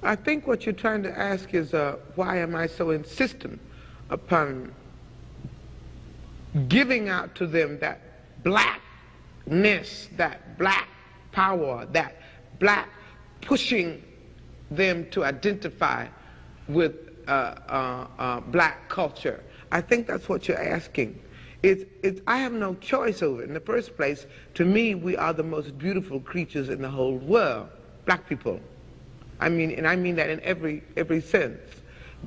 I think what you're trying to ask is why am I so insistent upon giving out to them that blackness, that black power, that black pushing them to identify with black culture. I think that's what you're asking. I have no choice over it. In the first place, to me, we are the most beautiful creatures in the whole world, black people. I mean, and I mean that in every sense,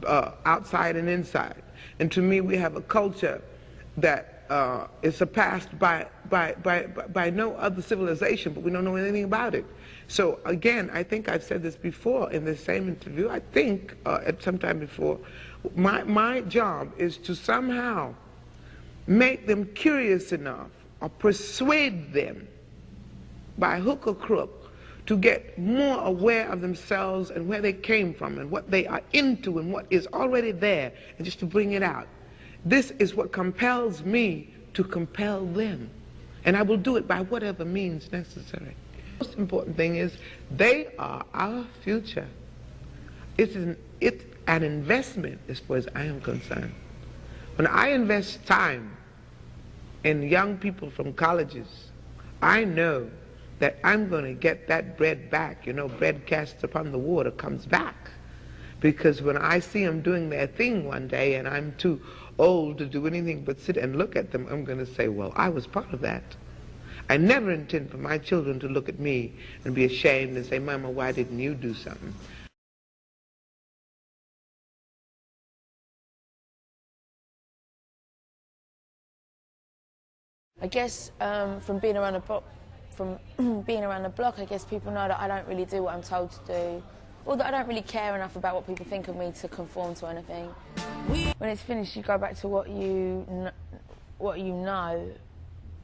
outside and inside. And to me, we have a culture that is surpassed by no other civilization, but we don't know anything about it. So again, I think I've said this before in this same interview, I think at some time before, my job is to somehow make them curious enough or persuade them by hook or crook to get more aware of themselves and where they came from and what they are into and what is already there, and just to bring it out. This is what compels me to compel them, and I will do it by whatever means necessary. The most important thing is they are our future. It's an investment as far as I am concerned. When I invest time in young people from colleges, I know that I'm going to get that bread back. You know, bread cast upon the water comes back. Because when I see them doing their thing one day and I'm too old to do anything but sit and look at them, I'm going to say, well, I was part of that. I never intend for my children to look at me and be ashamed and say, Mama, why didn't you do something? I guess from being around the block, I guess people know that I don't really do what I'm told to do, or that I don't really care enough about what people think of me to conform to anything. When it's finished, you go back to what you know,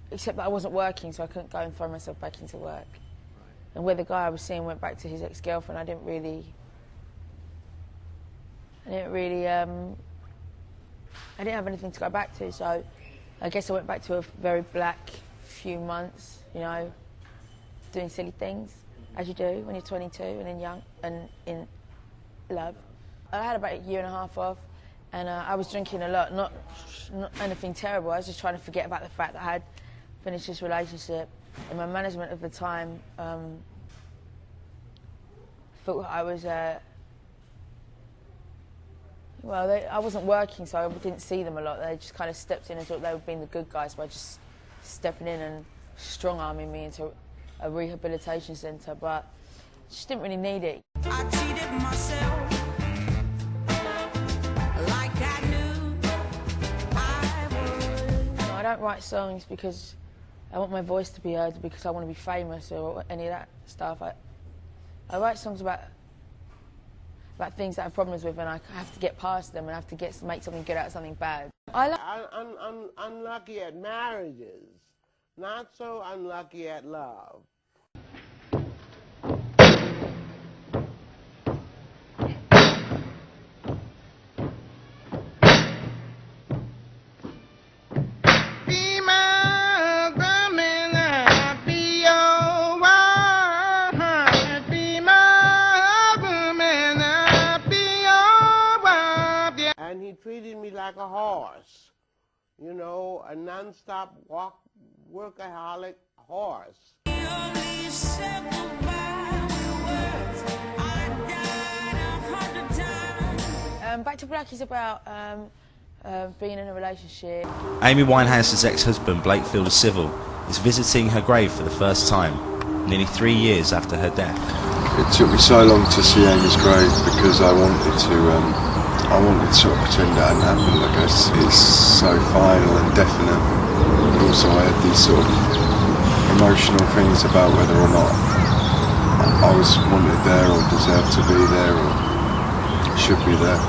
except that I wasn't working, so I couldn't go and throw myself back into work. And where the guy I was seeing went back to his ex-girlfriend, I didn't really I didn't have anything to go back to, so I guess I went back to a very black few months, you know, doing silly things, as you do when you're 22 and in young and in love. I had about a year and a half off, and I was drinking a lot, not anything terrible. I was just trying to forget about the fact that I had finished this relationship. And my management at the time thought I was, I wasn't working, so I didn't see them a lot. They just kind of stepped in and thought they were being the good guys by just stepping in and strong-arming me into a rehabilitation centre, but I just didn't really need it. I cheated myself like I knew I would. No, I don't write songs because I want my voice to be heard, because I want to be famous or any of that stuff. I write songs about things that I have problems with, and I have to get past them, and I have to make something good out of something bad. I'm unlucky at marriages, not so unlucky at love. And he treated me like a horse, you know, a non-stop workaholic horse. Back to Black is about being in a relationship. Amy Winehouse's ex-husband, Blake Fielder Civil, is visiting her grave for the first time, nearly 3 years after her death. It took me so long to see Amy's grave because I wanted to sort of pretend that hadn't happened. I guess it's so final and definite. Also, I had these sort of emotional things about whether or not I was wanted there or deserved to be there or should be there.